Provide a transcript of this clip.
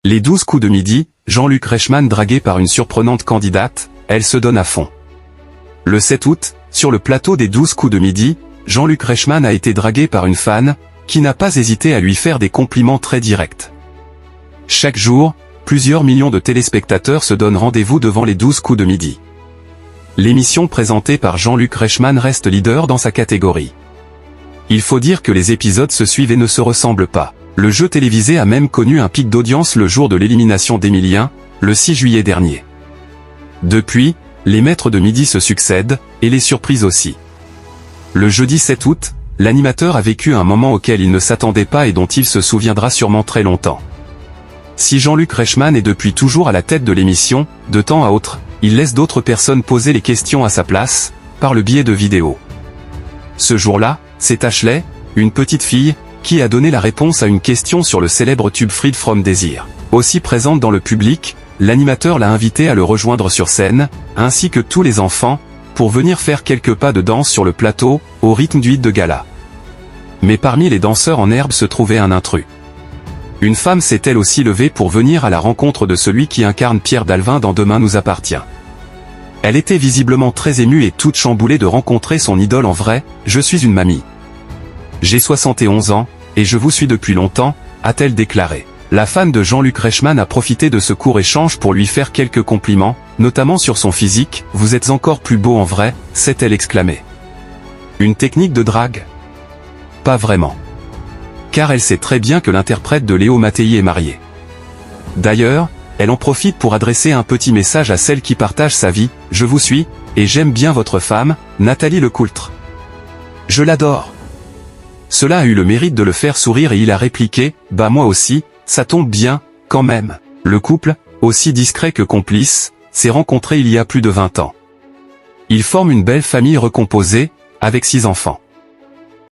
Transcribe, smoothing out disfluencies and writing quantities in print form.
Les 12 coups de midi, Jean-Luc Reichmann dragué par une surprenante candidate, elle se donne à fond. Le 7 août, sur le plateau des 12 coups de midi, Jean-Luc Reichmann a été dragué par une fan, qui n'a pas hésité à lui faire des compliments très directs. Chaque jour, plusieurs millions de téléspectateurs se donnent rendez-vous devant les 12 coups de midi. L'émission présentée par Jean-Luc Reichmann reste leader dans sa catégorie. Il faut dire que les épisodes se suivent et ne se ressemblent pas. Le jeu télévisé a même connu un pic d'audience le jour de l'élimination d'Emilien, le 6 juillet dernier. Depuis, les maîtres de midi se succèdent, et les surprises aussi. Le jeudi 7 août, l'animateur a vécu un moment auquel il ne s'attendait pas et dont il se souviendra sûrement très longtemps. Si Jean-Luc Reichmann est depuis toujours à la tête de l'émission, de temps à autre, il laisse d'autres personnes poser les questions à sa place, par le biais de vidéos. Ce jour-là, c'est Ashley, une petite fille, qui a donné la réponse à une question sur le célèbre tube Freed from Desire. Aussi présente dans le public, l'animateur l'a invité à le rejoindre sur scène, ainsi que tous les enfants, pour venir faire quelques pas de danse sur le plateau, au rythme du hit de gala. Mais parmi les danseurs en herbe se trouvait un intrus. Une femme s'est elle aussi levée pour venir à la rencontre de celui qui incarne Pierre Dalvin dans Demain nous appartient. Elle était visiblement très émue et toute chamboulée de rencontrer son idole en vrai. « Je suis une mamie. J'ai 71 ans, et je vous suis depuis longtemps », a-t-elle déclaré. La fan de Jean-Luc Reichmann a profité de ce court échange pour lui faire quelques compliments, notamment sur son physique. « Vous êtes encore plus beau en vrai », s'est-elle exclamée. Une technique de drague? Pas vraiment. Car elle sait très bien que l'interprète de Léo Mattei est marié. D'ailleurs, elle en profite pour adresser un petit message à celle qui partage sa vie. « Je vous suis, et j'aime bien votre femme, Nathalie Lecoultre. Je l'adore. » Cela a eu le mérite de le faire sourire et il a répliqué « Bah moi aussi, ça tombe bien, quand même. » Le couple, aussi discret que complice, s'est rencontré il y a plus de 20 ans. Ils forment une belle famille recomposée, avec 6 enfants.